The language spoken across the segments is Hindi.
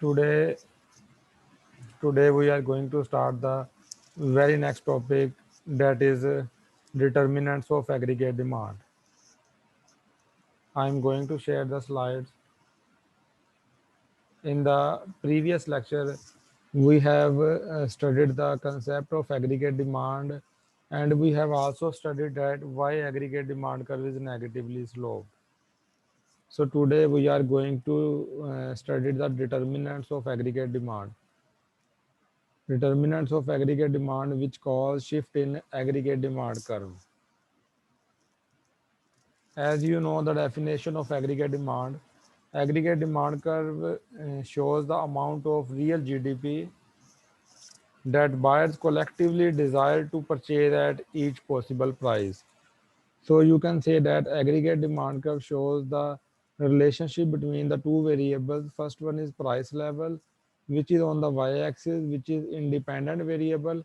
Today, today we are going to start the very next topic, that is determinants of aggregate demand. I am going to share the slides. In the previous lecture, we have studied the concept of aggregate demand, and we have also studied that why aggregate demand curve is negatively sloped. So today we are going to study the determinants of aggregate demand. Determinants of aggregate demand which cause shift in aggregate demand curve. As you know the definition of aggregate demand curve shows the amount of real GDP that buyers collectively desire to purchase at each possible price. So you can say that aggregate demand curve shows the relationship between the two variables. First one is price level, which is on the y-axis, which is independent variable,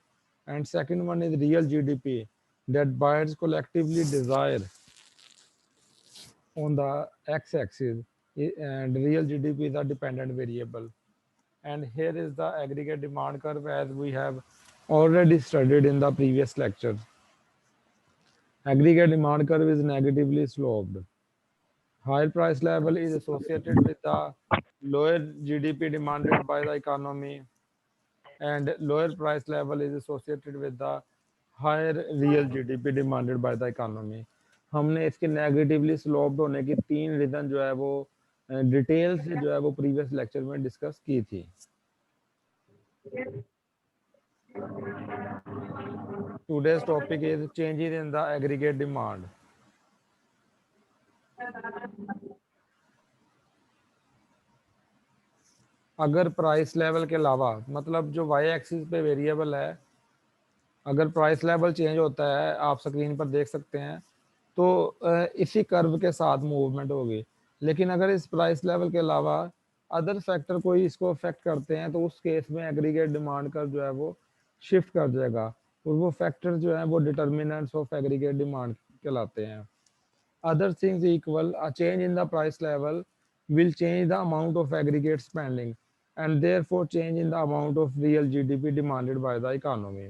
and second one is real GDP that buyers collectively desire on the x-axis, and real GDP is a dependent variable. And here is the aggregate demand curve as we have already studied in the previous lecture. Aggregate demand curve is negatively sloped. Higher price level is associated with the lower GDP demanded by the economy, and lower price level is associated with the higher real GDP demanded by the economy. हमने इसके नेगेटिवली स्लोप्ड होने की तीन रीजन जो है वो डिटेल से जो है वो प्रीवियस लेक्चर में डिस्कस की थी. Today's topic is changes in the aggregate demand. अगर प्राइस लेवल के अलावा मतलब जो वाई एक्सिस पे वेरिएबल है, अगर प्राइस लेवल चेंज होता है, आप स्क्रीन पर देख सकते हैं, तो इसी कर्व के साथ मूवमेंट होगी. लेकिन अगर इस प्राइस लेवल के अलावा अदर फैक्टर कोई इसको अफेक्ट करते हैं, तो उस केस में एग्रीगेट डिमांड कर्व जो है वो शिफ्ट कर जाएगा, और वो फैक्टर जो है वो डिटर्मिनेंट्स ऑफ एग्रीगेट डिमांड कहलाते हैं. Other things equal, a change in the price level will change the amount of aggregate spending and therefore change in the amount of real GDP demanded by the economy.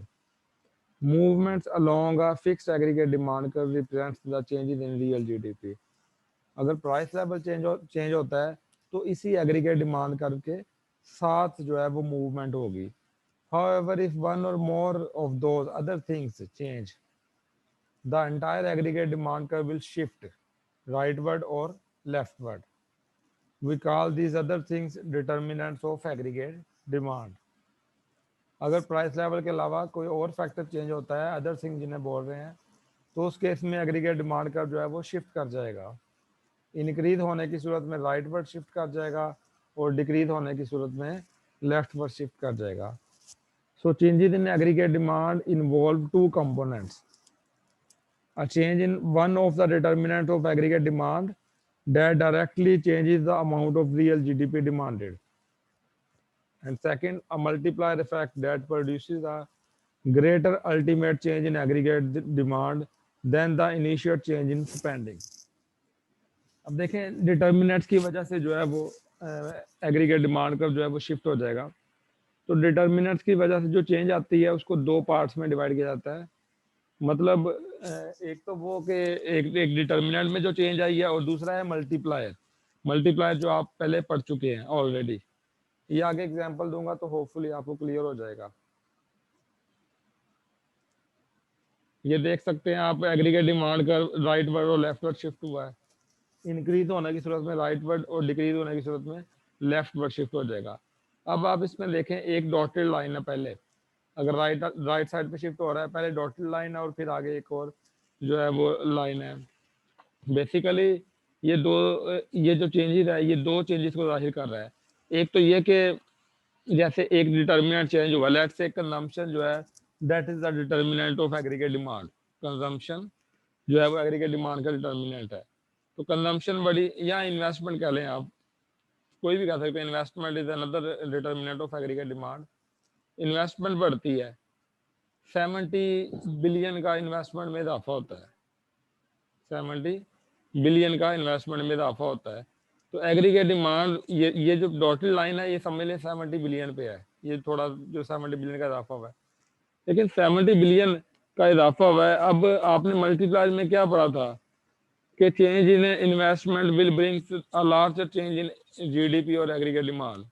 Movements along a fixed aggregate demand curve represents the changes in real GDP. अगर प्राइस लेवल चेंज होता है, तो इसी एग्रीगेट डिमांड कर्व के साथ जो है वो मूवमेंट होगी. However, if one or more of those other things change, the entire aggregate demand curve will shift rightward or leftward. We call these other things determinants of aggregate demand. अगर प्राइस लेवल के अलावा कोई और फैक्टर चेंज होता है, अदर थिंग जिन्हें बोल रहे हैं, तो उस केस में एग्रीगेट डिमांड कर्व जो है वो शिफ्ट कर जाएगा. इंक्रीज होने की सूरत में राइटवर्ड शिफ्ट कर जाएगा, और डिक्रीज होने की सूरत में लेफ्टवर्ड शिफ्ट कर जाएगा. So changes in aggregate demand involve two components. A change in one of the determinants of aggregate demand that directly changes the amount of real GDP demanded. And second, a multiplier effect that produces a greater ultimate change in aggregate demand than the initial change in spending. अब देखें डिटर्मिनेंट्स की वजह से जो है वो एग्रीगेट डिमांड कर्व जो है वो शिफ्ट हो जाएगा. तो डिटर्मिनेंट्स की वजह से जो चेंज आती है उसको दो पार्ट्स में डिवाइड किया जाता है. मतलब एक तो वो कि एक डिटर्मिनेंट में जो चेंज आई है, और दूसरा है मल्टीप्लायर जो आप पहले पढ़ चुके हैं ऑलरेडी. ये आगे एग्जांपल दूंगा तो होपफुली आपको क्लियर हो जाएगा. ये देख सकते हैं आप, एग्रीगेट डिमांड का राइट वर्ड और लेफ्ट वर्ड शिफ्ट हुआ है. इंक्रीज होने की सूरत में राइट वर्ड और डिक्रीज होने की सूरत में लेफ्ट वर्ड शिफ्ट हो जाएगा. अब आप इसमें देखें, एक डॉटेड लाइन है पहले. अगर राइट साइड पे शिफ्ट हो रहा है, पहले डॉटेड लाइन है और फिर आगे एक और जो है वो लाइन है. बेसिकली ये जो चेंजेस है, ये दो चेंजेस को जाहिर कर रहा है. एक तो ये कि जैसे एक डिटर्मिनेंट चेंज हुआ, लेट्स से कंजम्पशन जो है that is the determinant of aggregate demand. Consumption जो है वो एग्रीगेट डिमांड का डिटर्मिनेंट है. तो कंजम्पशन बढ़ी, या इन्वेस्टमेंट कह लें आप, कोई भी कह सकते हैं. Investment is another determinant of aggregate demand. Investment बढ़ती है, 70 बिलियन का इन्वेस्टमेंट में इजाफा होता है. 70 बिलियन का इन्वेस्टमेंट में इजाफा होता है. तो एग्रीगेट डिमांड ये जो डॉटेड लाइन है ये समझ लें 70 बिलियन पे है, ये थोड़ा जो 70 बिलियन का इजाफा हुआ है, लेकिन 70 बिलियन का इजाफा हुआ है। अब आपने मल्टीप्लाई में क्या पढ़ा था कि change in investment will bring a larger change in GDP और एग्रीगेट डिमांड।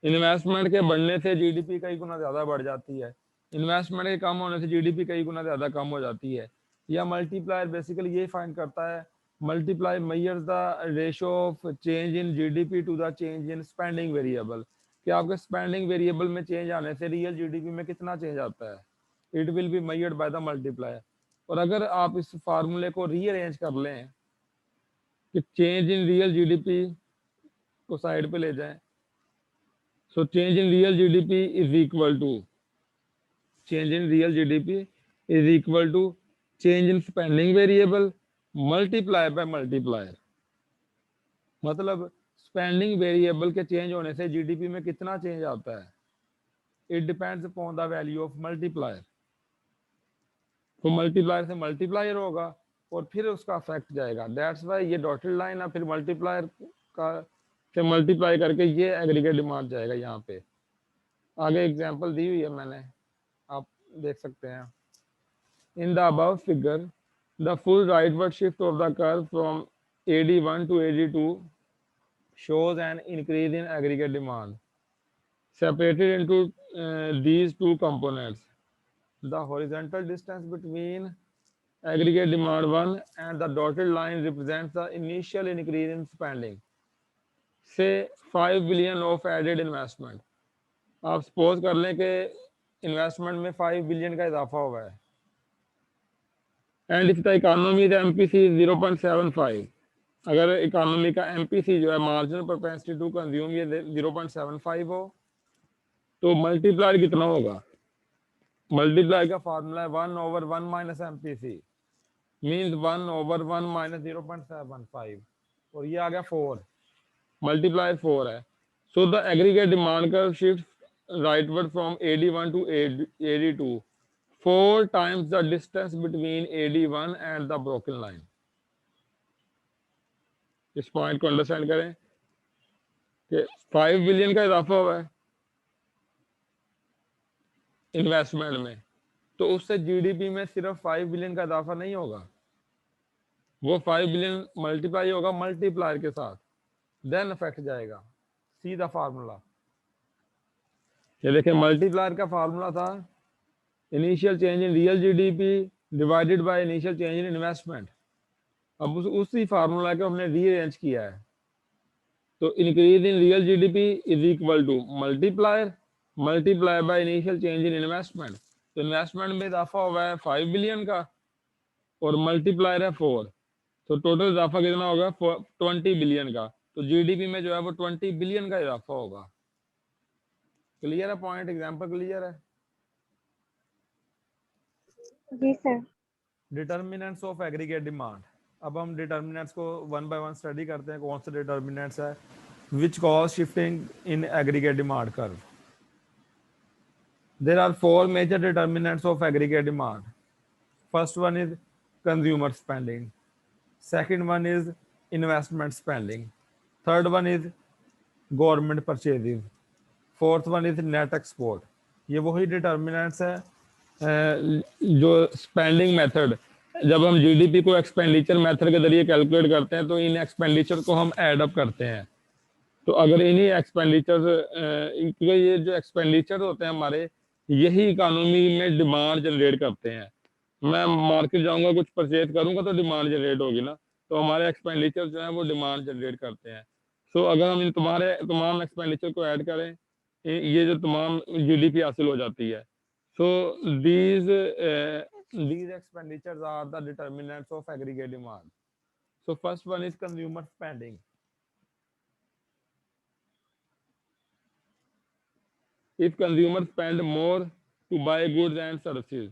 इन्वेस्टमेंट के बढ़ने से जीडीपी कई गुना ज्यादा बढ़ जाती है, इन्वेस्टमेंट के कम होने से जीडीपी कई गुना ज्यादा कम हो जाती है। या मल्टीप्लायर बेसिकली ये फाइंड करता है, multiplier measures the ratio of change in GDP to the change in spending variable, कि आपके स्पेंडिंग वेरिएबल में चेंज आने से रियल जीडीपी में कितना चेंज आता है, it will be measured by the multiplier. और अगर आप इस फार्मूले को रीअरेंज कर लें कि चेंज इन रियल जीडीपी को साइड पे ले जाएं, so change in real GDP is equal to change in real GDP is equal to change in spending variable multiply by multiplier। मतलब स्पेंडिंग वेरिएबल के चेंज होने से जीडीपी में कितना चेंज आता है, it depends upon the value of multiplier. तो मल्टीप्लायर से मल्टीप्लायर होगा और फिर उसका इफेक्ट जाएगा, दैट्स वाई ये डॉटेड लाइन है, फिर मल्टीप्लायर का से मल्टीप्लाई करके ये एग्रीगेट डिमांड जाएगा। यहाँ पे आगे एग्जांपल दी हुई है मैंने, आप देख सकते हैं। In the above figure the full rightward shift of the curve from AD1 to AD2 shows an increase in aggregate demand separated into these two components. The horizontal distance between aggregate demand 1 and the dotted line represents the initial increase in spending, say 5 billion of added investment। आप सपोज कर लें कि इन्वेस्टमेंट में 5 बिलियन का इजाफा हुआ है, and if the economy the MPC 0.75, अगर इकोनॉमी का MPC जो है मार्जिनल प्रोपेंसिटी टू कंज्यूम ये 0.75 हो, तो मल्टीप्लायर कितना होगा, मल्टीप्लायर का फार्मूला है 1/1 माइनस MPC मीन्स 1/1 माइनस 0.75 और ये आ गया 4, मल्टीप्लायर 4 है। So the aggregate demand curve shift rightward from AD1 to AD2 4 times the distance between AD1 and the broken line। इस पॉइंट को अंडरस्टैंड करें कि 5 बिलियन का इजाफा हुआ है इन्वेस्टमेंट में, तो उससे जीडीपी में सिर्फ 5 बिलियन का इजाफा नहीं होगा, वो 5 बिलियन मल्टीप्लाई होगा मल्टीप्लायर के साथ, देन इफेक्ट जाएगा। सीधा फार्मूला ये देखिए, मल्टीप्लायर का फार्मूला था initial change in real GDP divided by initial change in investment. अब उसी फार्मूला को हमने रीअरेंज किया है, तो increase in real GDP is equal to multiplier multiply by initial change in investment. तो इन्वेस्टमेंट में इजाफा हुआ है 5 बिलियन का और मल्टीप्लायर है 4, तो टोटल इजाफा कितना होगा 20 बिलियन का, तो जीडीपी में जो है वो 20 बिलियन का इजाफा होगा। क्लियर है पॉइंट, एग्जांपल क्लियर है? जी sir. Determinants of aggregate demand. अब हम डिटर्मिनेंट्स को वन बाय वन स्टडी करते हैं, कौन से डिटर्मिनेंट्स है which cause shifting in aggregate demand curve. There are 4 major determinants of aggregate demand. First one is consumer spending, second one is investment spending, third one is government purchasing, fourth one is net export. ये वही डिटर्मिनेंट्स है जो स्पेंडिंग मेथड, जब हम जीडीपी को एक्सपेंडिचर मेथड के जरिए कैलकुलेट करते हैं तो इन एक्सपेंडिचर को हम ऐड अप करते हैं। तो अगर इन्हीं एक्सपेंडिचर ये जो एक्सपेंडिचर होते हैं हमारे, यही इकोनॉमी में डिमांड जनरेट करते हैं। मैं मार्केट जाऊंगा कुछ परचेज करूंगा तो डिमांड जनरेट होगी ना, तो हमारे एक्सपेंडिचर जो है वो डिमांड जनरेट करते हैं। सो अगर हम इन तुम्हारे तमाम एक्सपेंडिचर को ऐड करें, ये जो तमाम जीडीपी हासिल हो जाती है। So these expenditures are the determinants of aggregate demand. So first one is consumer spending. If consumers spend more to buy goods and services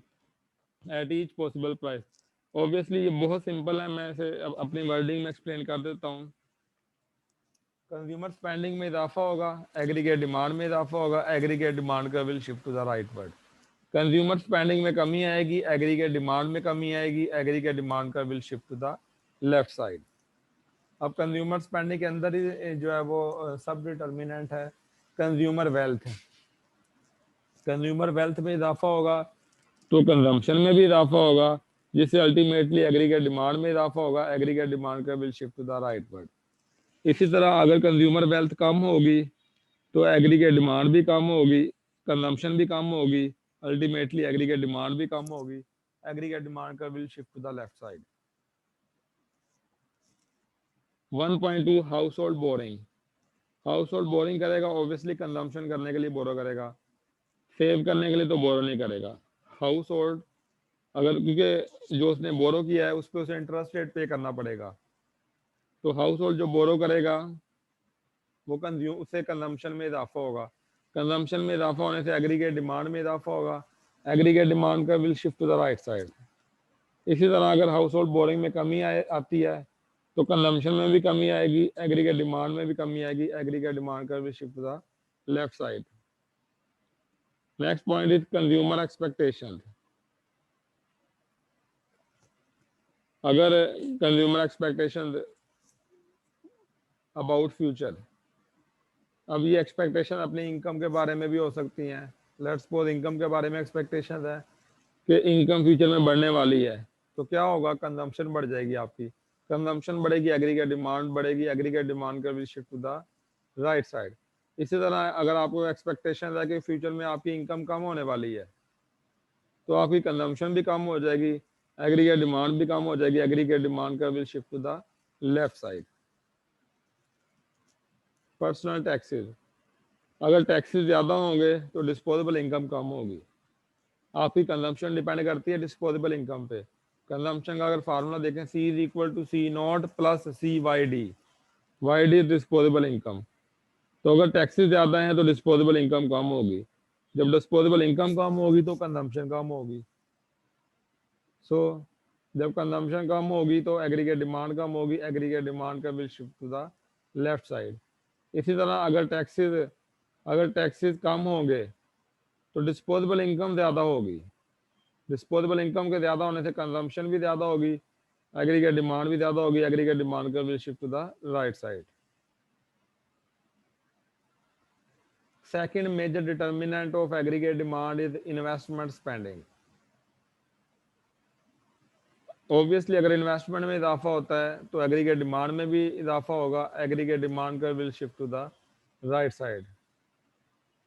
at each possible price, obviously ये बहुत सिंपल है, मैं इसे अपनी वर्डिंग में एक्सप्लेन कर देता हूँ। कंज्यूमर स्पेंडिंग में इजाफा होगा, एग्रीगेट डिमांड में इजाफा होगा, एग्रीगेट डिमांड का will shift to the right ward. Consumer spending में कमी आएगी, एग्रीगेट डिमांड में कमी आएगी, एग्रीगेट डिमांड का will shift to the left side. अब कंज्यूमर स्पेंडिंग के अंदर ही जो है वो सब डिटर्मिनेंट है कंज्यूमर वेल्थ। कंज्यूमर वेल्थ में इजाफा होगा तो कंजम्पशन में भी इजाफा होगा, जिससे अल्टीमेटली एग्रीगेट डिमांड में इजाफा होगा। एग्रीगेट डिमांड का will shift to the right ward. इसी तरह अगर कंज्यूमर वेल्थ कम होगी तो एग्रीगेट डिमांड भी कम होगी, कंजम्पशन भी कम होगी, अल्टीमेटली एग्रीगेट डिमांड भी कम होगी। एग्रीगेट डिमांड का will shift to the left side. 1.2 household borrowing. Household borrowing करेगा ऑब्वियसली कंजम्पशन करने के लिए बोरो करेगा, सेव करने के लिए तो बोरो नहीं करेगा। हाउस होल्ड अगर, क्योंकि जो उसने बोरो किया है उस पर उसे इंटरेस्ट रेट पे करना पड़ेगा, तो हाउस होल्ड जो बोरो करेगा वो कंज्यूम, उससे कंजम्पशन में इजाफा होगा। कंजम्पशन में इजाफा होने से एग्रीगेट डिमांड में इजाफा होगा। एग्रीगेट डिमांड का will shift to the right side. इसी तरह अगर हाउस होल्ड बोरिंग में कमी आती है तो कंजम्पशन में भी कमी आएगी, एग्रीगेट डिमांड में भी कमी आएगी। एग्रीगेट डिमांड का will shift to the left side. Next point is consumer expectation. अगर कंज्यूमर एक्सपेक्टेशन अबाउट फ्यूचर, अब ये एक्सपेक्टेशन अपनी इनकम के बारे में भी हो सकती हैं। लेट्स सपोज इनकम के बारे में एक्सपेक्टेशन है कि इनकम फ्यूचर में बढ़ने वाली है, तो क्या होगा, कंजम्पशन बढ़ जाएगी आपकी। कंजम्पशन बढ़ेगी, एग्रीगेट डिमांड बढ़ेगी। एग्रीगेट डिमांड का will shift to the right side. इसी तरह अगर आपको एक्सपेक्टेशन है कि फ्यूचर में आपकी इनकम कम होने वाली है तो आपकी कंजम्पशन भी कम हो जाएगी, एग्रीगेट डिमांड भी कम हो जाएगी। एग्रीगेट डिमांड का will shift to the left side. Personal taxes, अगर टैक्सेस ज़्यादा होंगे तो डिस्पोजेबल इनकम कम होगी। आपकी कंजम्पशन डिपेंड करती है डिस्पोजेबल इनकम पे। कंजम्पशन का अगर फार्मूला देखें, C is equal to C naught plus C Y D. Y D disposable income. तो अगर टैक्सेस ज़्यादा हैं तो डिस्पोजेबल इनकम कम होगी। जब डिस्पोजेबल इनकम कम होगी तो कंजम्पशन कम होगी। सो जब कंजम्पशन कम होगी तो एग्रीगेट डिमांड कम होगी। एग्रीगेट डिमांड का will shift to the left side. इसी तरह अगर टैक्सेस कम होंगे तो डिस्पोजेबल इनकम ज़्यादा होगी। डिस्पोजेबल इनकम के ज़्यादा होने से कंजम्पशन भी ज़्यादा होगी, एग्रीगेट डिमांड भी ज़्यादा होगी। एग्रीगेट डिमांड का will shift to the right side. Second major determinant of aggregate demand is investment spending. Obviously अगर इन्वेस्टमेंट में इजाफा होता है तो एग्रीगेट डिमांड में भी इजाफा होगा। एग्रीगेट डिमांड का will shift to the right side.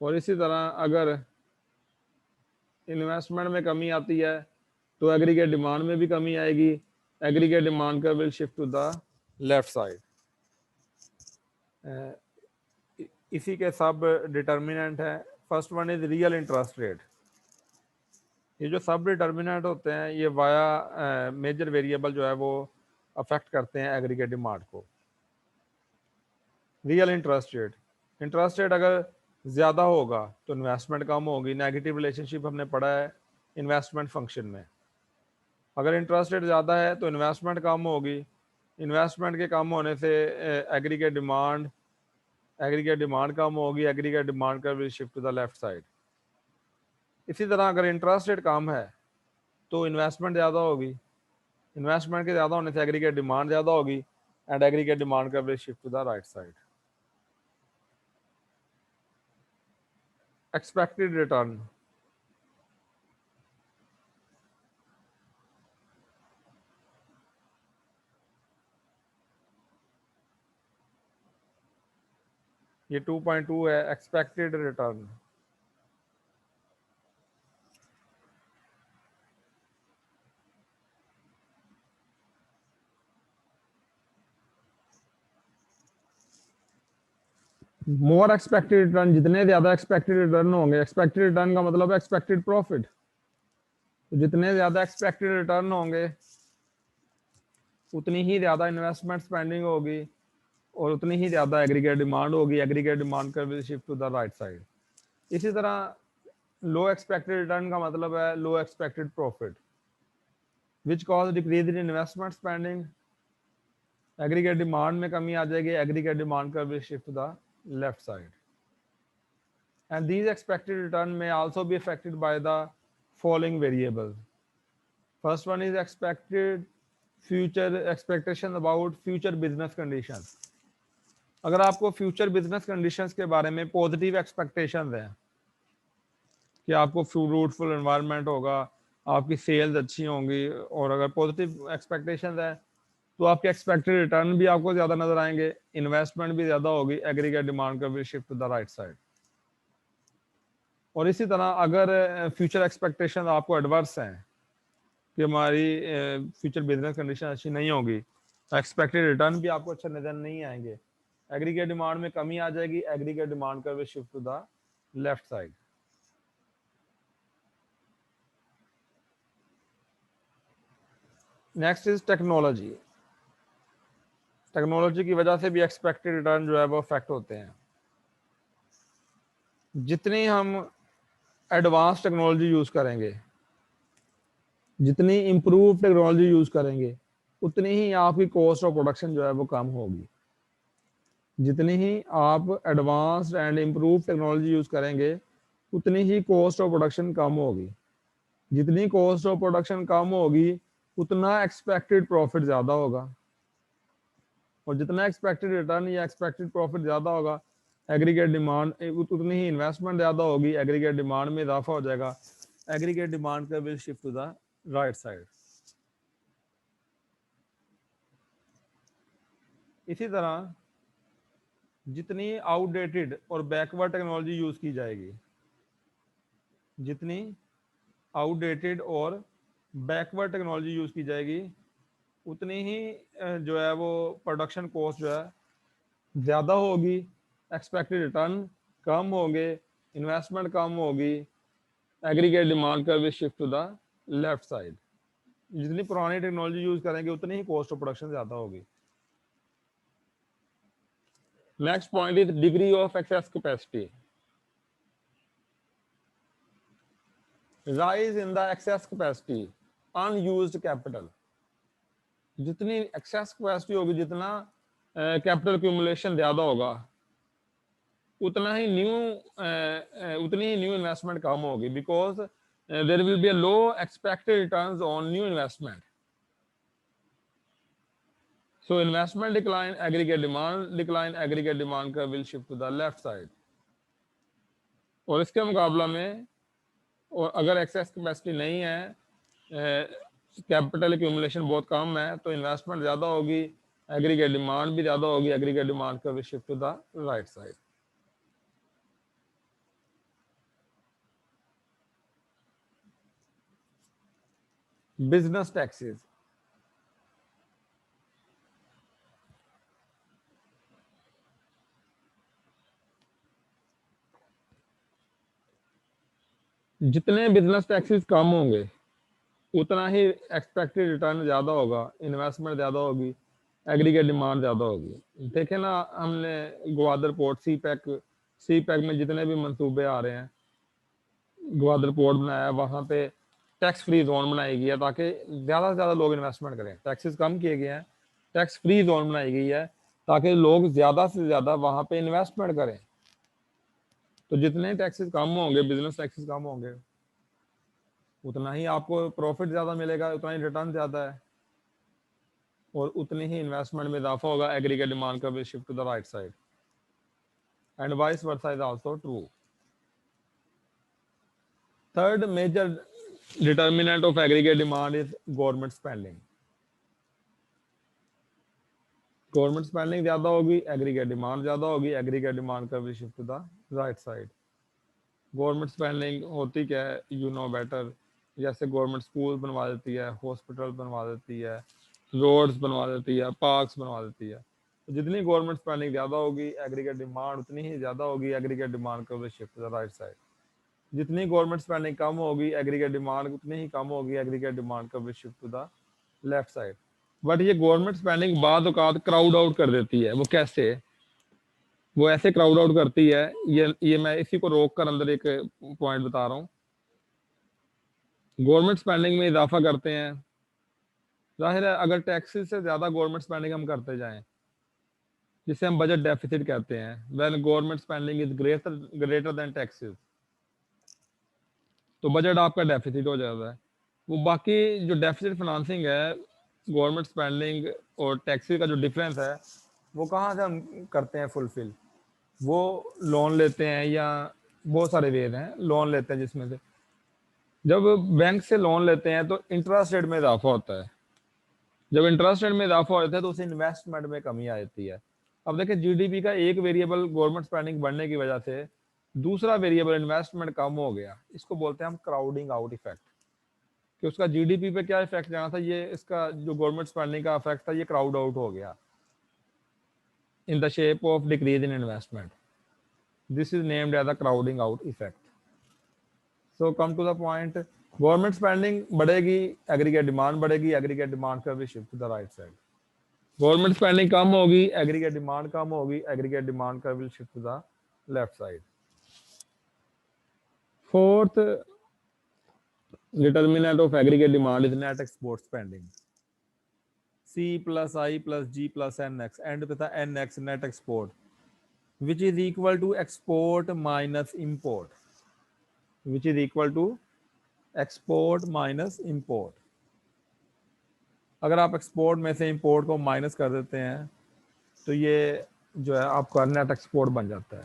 और इसी तरह अगर इन्वेस्टमेंट में कमी आती है तो एग्रीगेट डिमांड में भी कमी आएगी। एग्रीगेट डिमांड का will shift to the left side. इसी के सब डिटर्मिनेंट है। First one is real interest rate. ये जो सब डिटर्मिनेंट होते हैं ये वाया मेजर वेरिएबल जो है वो अफेक्ट करते हैं एग्रीगेट डिमांड को। Real interest rate, interest rate अगर ज़्यादा होगा तो इन्वेस्टमेंट कम होगी। नेगेटिव रिलेशनशिप हमने पढ़ा है इन्वेस्टमेंट फंक्शन में। अगर इंटरेस्ट रेट ज़्यादा है तो इन्वेस्टमेंट कम होगी। इन्वेस्टमेंट के कम होने से एग्रीगेट डिमांड कम होगी। एग्रीगेट डिमांड का will shift to the left side. इसी तरह अगर इंटरेस्ट रेट कम है तो इन्वेस्टमेंट ज़्यादा होगी। इन्वेस्टमेंट के ज़्यादा होने से एग्रीगेट डिमांड ज़्यादा होगी एंड एग्रीगेट डिमांड का will shift to the right side. Expected return, ये 2.2 है expected return. More expected return, जितने ज्यादा एक्सपेक्टेड रिटर्न होंगे, एक्सपेक्टेड रिटर्न का मतलब है एक्सपेक्टेड प्रॉफिट। तो जितने ज्यादा एक्सपेक्टेड रिटर्न होंगे उतनी ही ज्यादा इन्वेस्टमेंट स्पेंडिंग होगी और उतनी ही ज्यादा एग्रीगेट डिमांड होगी। एग्रीगेट डिमांड का will shift to the right side. इसी तरह लो एक्सपेक्टेड रिटर्न का मतलब है low expected profit which cause decrease in investment spending. Aggregate demand में कमी आ जाएगी। एग्रीगेट डिमांड का will shift to the left side. And these expected return may also be affected by the following variables. First one is expected future expectation about future business conditions. अगर आपको फ्यूचर बिजनेस कंडीशंस के बारे में पॉजिटिव एक्सपेक्टेशंस हैं कि आपको फ्रूटफुल एनवायरनमेंट होगा, आपकी सेल्स अच्छी होंगी, और अगर पॉजिटिव एक्सपेक्टेशंस है तो आपके एक्सपेक्टेड रिटर्न भी आपको ज्यादा नजर आएंगे, इन्वेस्टमेंट भी ज्यादा होगी, एग्रीगेट डिमांड का भी shift to the right side. और इसी तरह अगर फ्यूचर एक्सपेक्टेशन आपको एडवर्स हैं कि हमारी फ्यूचर बिजनेस कंडीशन अच्छी नहीं होगी, एक्सपेक्टेड रिटर्न भी आपको अच्छा नजर नहीं आएंगे, एग्रीगेट डिमांड में कमी आ जाएगी, एग्रीगेट डिमांड का भी shift to the left side. Next is technology. Technology की वजह से भी एक्सपेक्टेड रिटर्न जो है वो अफेक्ट होते हैं। जितनी हम एडवांस टेक्नोलॉजी यूज करेंगे, जितनी इम्प्रूव टेक्नोलॉजी यूज करेंगे, उतनी ही आपकी कॉस्ट ऑफ प्रोडक्शन जो है वो कम होगी। जितनी ही आप advance and improve technology use करेंगे, उतनी ही कॉस्ट ऑफ प्रोडक्शन कम होगी। जितनी कॉस्ट ऑफ प्रोडक्शन कम होगी, उतना एक्सपेक्टेड प्रॉफिट ज्यादा होगा, और जितना एक्सपेक्टेड रिटर्न या एक्सपेक्टेड प्रॉफिट ज्यादा होगा, एग्रीगेट डिमांड उतनी ही इन्वेस्टमेंट ज्यादा होगी, एग्रीगेट डिमांड में इजाफा हो जाएगा, एग्रीगेट डिमांड का will shift to the right side. इसी तरह जितनी आउटडेटेड और बैकवर्ड टेक्नोलॉजी यूज की जाएगी, जितनी आउटडेटेड और बैकवर्ड टेक्नोलॉजी यूज की जाएगी, उतनी ही जो है वो प्रोडक्शन कॉस्ट जो है ज्यादा होगी, एक्सपेक्टेड रिटर्न कम होंगे, इन्वेस्टमेंट कम होगी, एग्रीगेट डिमांड का भी shift to the left side. जितनी पुरानी टेक्नोलॉजी यूज करेंगे, उतनी ही कॉस्ट ऑफ प्रोडक्शन ज्यादा होगी। Next point is degree of access capacity. Rise in the access capacity, unused capital. जितनी एक्सेस कैपेसिटी होगी, जितना कैपिटल एक्यूमुलेशन ज्यादा होगा, उतना ही उतनी ही न्यू इन्वेस्टमेंट कम होगी, because there will be a low expected returns on new investment. So investment decline, aggregate demand decline, aggregate demand का will shift to the left side. और इसके मुकाबला में, और अगर एक्सेस कैपेसिटी नहीं है, कैपिटल एक्यूमुलेशन बहुत कम है, तो इन्वेस्टमेंट ज्यादा होगी, एग्रीगेट डिमांड भी ज्यादा होगी, एग्रीगेट डिमांड का will shift to the right side. Business taxes. जितने बिजनेस टैक्सेस कम होंगे, उतना ही एक्सपेक्टेड रिटर्न ज्यादा होगा, इन्वेस्टमेंट ज्यादा होगी, एग्रीगेट डिमांड ज्यादा होगी। देखे ना, हमने ग्वादर पोर्ट सी पैक में जितने भी मंसूबे आ रहे हैं, ग्वादर पोर्ट बनाया, वहां पे टैक्स फ्री जोन बनाई गई है ताकि ज्यादा से ज्यादा लोग इन्वेस्टमेंट करें। टैक्सेस कम किए गए हैं, टैक्स फ्री जोन बनाई गई है ताकि लोग ज्यादा से ज्यादा वहां पे इन्वेस्टमेंट करें। तो जितने टैक्सेस कम होंगे, बिजनेस टैक्सेस कम होंगे, उतना ही आपको प्रॉफिट ज्यादा मिलेगा, उतना ही रिटर्न ज्यादा है, और उतनी ही इन्वेस्टमेंट में इजाफा होगा, एग्रीगेट डिमांड का भी shift to the right side, and vice versa is also true. Third major determinant of aggregate demand is government spending. Government spending ज्यादा होगी, एग्रीगेट डिमांड ज्यादा होगी, एग्रीगेट डिमांड का भी shift to the right side. Government spending होती क्या है, यू नो बेटर। जैसे गवर्नमेंट स्कूल बनवा देती है, हॉस्पिटल बनवा देती है, रोड्स बनवा देती है, पार्क्स बनवा देती है। तो जितनी गवर्नमेंट स्पेंडिंग ज्यादा होगी, एग्रीगेट डिमांड उतनी ही ज्यादा होगी, एग्रीगेट डिमांड का भी shift to the right side. जितनी गवर्नमेंट स्पेंडिंग कम होगी, एग्रीगेट डिमांड उतनी ही कम होगी, एग्रीगेट डिमांड का भी shift to the left side. But ये गवर्नमेंट स्पेंडिंग बाद औकात क्राउड आउट कर देती है। वो कैसे? वो ऐसे क्राउड आउट करती है, ये मैं इसी को रोक कर अंदर एक पॉइंट बता रहा हूँ। गवर्नमेंट स्पेंडिंग में इजाफा करते हैं, जाहिर है अगर टैक्सेस से ज्यादा गवर्नमेंट स्पेंडिंग हम करते जाएं, जिसे हम बजट डेफिसिट कहते हैं, when government spending is greater than taxes, तो बजट आपका डेफिसिट हो जाता है। वो बाकी जो डेफिसिट फाइनेंसिंग है, गवर्नमेंट स्पेंडिंग और टैक्सेस का जो डिफरेंस है वो कहाँ से हम करते हैं फुलफिल, वो लोन लेते हैं या बहुत सारे वेज हैं लोन लेते हैं, जिसमें से जब बैंक से लोन लेते हैं तो इंटरेस्ट रेट में इजाफा होता है। जब इंटरेस्ट रेट में इजाफा होता है तो उसे इन्वेस्टमेंट में कमी आ जाती है। अब देखिए जीडीपी का एक वेरिएबल गवर्नमेंट स्पेंडिंग बढ़ने की वजह से दूसरा वेरिएबल इन्वेस्टमेंट कम हो गया, इसको बोलते हैं हम क्राउडिंग आउट इफेक्ट। कि उसका जीडीपी पे क्या इफेक्ट जाना था, ये इसका जो गवर्नमेंट स्पेंडिंग का इफेक्ट था ये क्राउड आउट हो गया in the shape of decrease in investment. This is named as the crowding out effect. So come to the point, government spending बढ़ेगी, एग्रीगेट डिमांड बढ़ेगी, एग्रीगेट डिमांड का भी shift to the right side. Government spending कम होगी, एग्रीगेट डिमांड कम होगी, एग्रीगेट डिमांड का will shift to the left side. Fourth determinant of aggregate demand is net export spending. C plus I plus G plus NX and पे था NX net export, which is equal to export minus import, which is equal to export minus import। अगर आप एक्सपोर्ट में से इंपोर्ट को माइनस कर देते हैं तो ये जो है आपका नेट एक्सपोर्ट बन जाता है।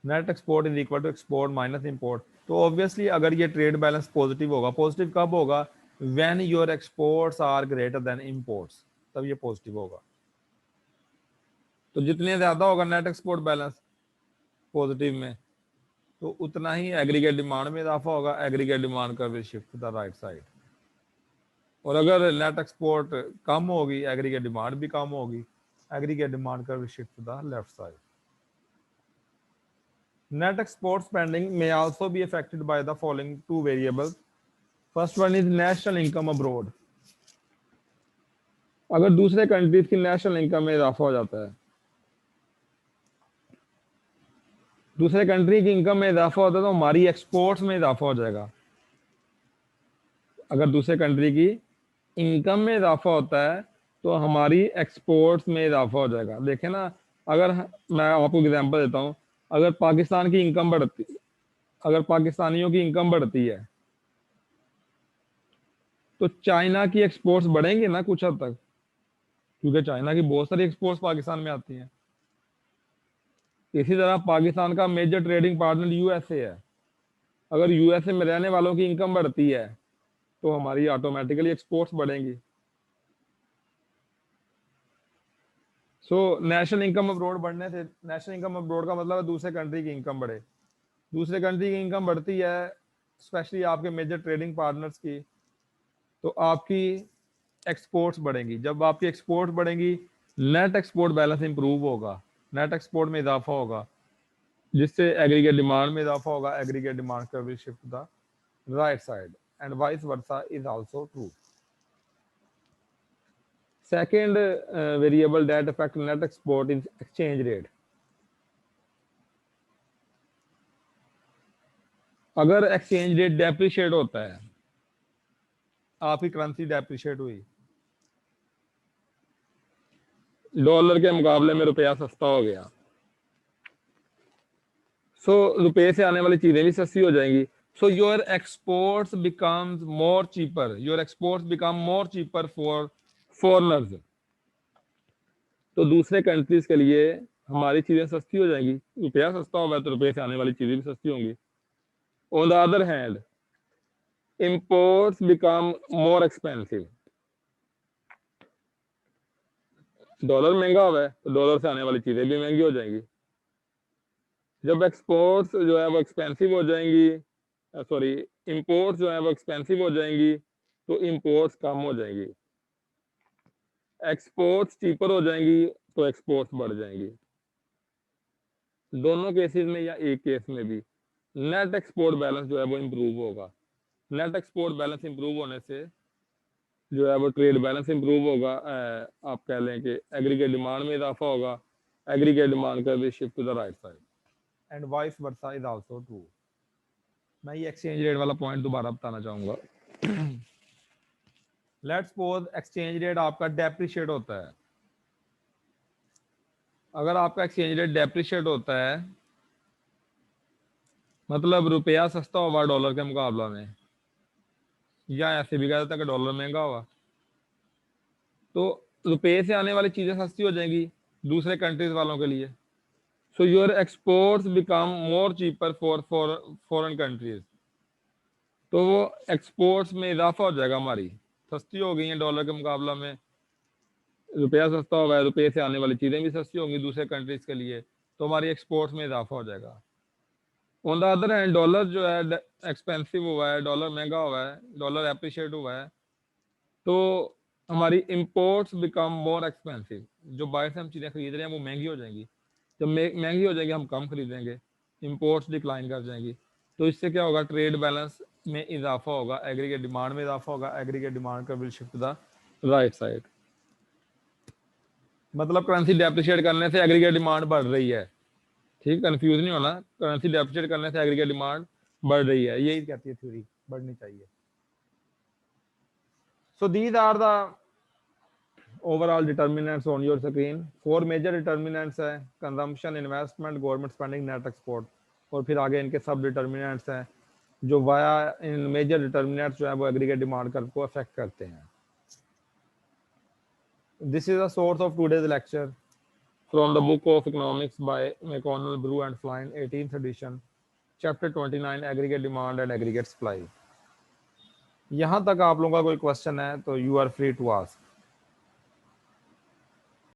Net export is equal to export minus import. तो ऑब्वियसली अगर ये ट्रेड बैलेंस पॉजिटिव होगा, पॉजिटिव कब होगा, when your exports are greater than imports, तब ये पॉजिटिव होगा। तो जितने ज्यादा होगा नेट एक्सपोर्ट बैलेंस पॉजिटिव में, तो उतना ही एग्रीगेट डिमांड में इजाफा होगा, एग्रीगेट डिमांड का will shift to the right side. और अगर नेट एक्सपोर्ट कम होगी, एग्रीगेट डिमांड भी कम होगी, एग्रीगेट डिमांड का will shift to the left side. Net export spending may also be affected by the following two variables. First one is national income abroad. अगर दूसरे कंट्रीज की नेशनल इनकम में इजाफा हो जाता है, दूसरे कंट्री की इनकम में इजाफा होता है तो हमारी एक्सपोर्ट्स में इजाफा हो जाएगा। अगर दूसरे कंट्री की इनकम में इजाफा होता है तो हमारी एक्सपोर्ट्स में इजाफा हो जाएगा। देखें ना, अगर मैं आपको एग्जांपल देता हूं, अगर पाकिस्तान की इनकम बढ़ती, अगर पाकिस्तानियों की इनकम बढ़ती है तो चाइना की एक्सपोर्ट्स बढ़ेंगे ना कुछ हद तक, क्योंकि चाइना की बहुत सारी एक्सपोर्ट्स पाकिस्तान में आती हैं। इसी तरह पाकिस्तान का मेजर ट्रेडिंग पार्टनर यूएसए है। अगर यूएसए में रहने वालों की इनकम बढ़ती है तो हमारी ऑटोमेटिकली एक्सपोर्ट्स बढ़ेंगी। सो नेशनल इनकम अब्रोड बढ़ने से, नेशनल इनकम अब्रोड का मतलब है दूसरे कंट्री की इनकम बढ़े। दूसरे कंट्री की इनकम बढ़ती है स्पेशली आपके मेजर ट्रेडिंग पार्टनर्स की, तो आपकी एक्सपोर्ट्स बढ़ेंगी। जब आपकी एक्सपोर्ट्स बढ़ेंगी, नेट एक्सपोर्ट बैलेंस इंप्रूव होगा, नेट एक्सपोर्ट में इजाफा होगा, जिससे एग्रीगेट डिमांड में इजाफा होगा, एग्रीगेट डिमांड का will shift the right side and vice versa is also true. Second variable that affect net export is exchange rate. अगर एक्सचेंज रेट डेप्रिशिएट होता है, आपकी करेंसी डेप्रिशिएट हुई, डॉलर के मुकाबले में रुपया सस्ता हो गया, सो रुपये से आने वाली चीजें भी सस्ती हो जाएंगी। So your exports becomes more cheaper, your exports become more cheaper for foreigners. तो दूसरे कंट्रीज के लिए हमारी चीजें सस्ती हो जाएंगी, रुपया सस्ता होगा तो रुपये से आने वाली चीजें भी सस्ती होंगी। On the other hand imports become more expensive। Dollar महंगा हुआ है तो डॉलर से आने वाली चीजें भी महंगी हो जाएंगी। जब एक्सपोर्ट्स जो है वो एक्सपेंसिव हो जाएंगी, सॉरी इंपोर्ट्स जो है वो एक्सपेंसिव हो जाएंगी तो इंपोर्ट्स कम हो जाएंगी। एक्सपोर्ट्स चीपर हो जाएंगी तो एक्सपोर्ट्स बढ़ जाएंगी। दोनों केसेस में या एक केस में भी नेट एक्सपोर्ट बैलेंस जो है वो इंप्रूव होगा। नेट एक्सपोर्ट बैलेंस इंप्रूव होने से जो है वो ट्रेड बैलेंस इंप्रूव होगा, आप कह लें कि एग्रीगेट डिमांड में इजाफा होगा, एग्रीगेट डिमांड का भी shift to the right side and vice versa is also true. मैं ये एक्सचेंज रेट वाला पॉइंट दोबारा बताना चाहूंगा। लेट्स सपोज एक्सचेंज रेट आपका डेप्रिशिएट होता है। अगर आपका एक्सचेंज रेट डेप्रिशिएट होता है मतलब रुपया सस्ता होगा डॉलर के मुकाबला में, या ऐसे भी कहा जाता है कि डॉलर महंगा हुआ। तो रुपए से आने वाली चीजें सस्ती हो जाएंगी दूसरे कंट्रीज वालों के लिए। So your exports become more cheaper for foreign countries. तो वो एक्सपोर्ट्स में इजाफा हो जाएगा, हमारी सस्ती हो गई है डॉलर के मुकाबला में, रुपया सस्ता हुआ है, रुपये से आने वाली चीजें भी सस्ती होंगी दूसरे कंट्रीज के लिए, तो हमारी एक्सपोर्ट्स में इजाफा हो जाएगा। On the other hand dollar जो है एक्सपेंसिव हुआ है, डॉलर महंगा हुआ है, डॉलर एप्रिशिएट हुआ है, तो हमारी इंपोर्ट्स बिकम मोर एक्सपेंसिव। जो बाहर से हम चीज़ें खरीद रहे हैं वो महंगी हो जाएंगी। जब महंगी हो जाएगी हम कम खरीदेंगे, इंपोर्ट्स डिक्लाइन कर जाएंगी। तो इससे क्या होगा, ट्रेड बैलेंस में इजाफा होगा, एग्रीगेट डिमांड में इजाफा होगा, एग्रीगेट डिमांड का will shift the right side. मतलब करेंसी डेप्रिशिएट करने से एग्रीगेट डिमांड बढ़ रही है, ठीक, कंफ्यूज नहीं होना, करेंसी डेप्रिशिएट करने से एग्रीगेट डिमांड बढ़ रही है, यही कहती है थ्योरी, बढ़नी चाहिए। So these are the overall determinants on your screen. 4 major determinants है, consumption, investment, government spending, net export, और फिर आगे इनके सब डिटर्मिनेंट्स हैं जो वाया इन मेजर डिटर्मिनेंट्स जो है वो एग्रीगेट डिमांड कर्व को अफेक्ट करते हैं। This is the source of today's lecture from the book of economics by McConnell, Brue and Flynn, 18th edition, chapter 29, aggregate demand and aggregate supply. यहाँ तक आप लोगों का कोई क्वेश्चन है तो you are free to ask.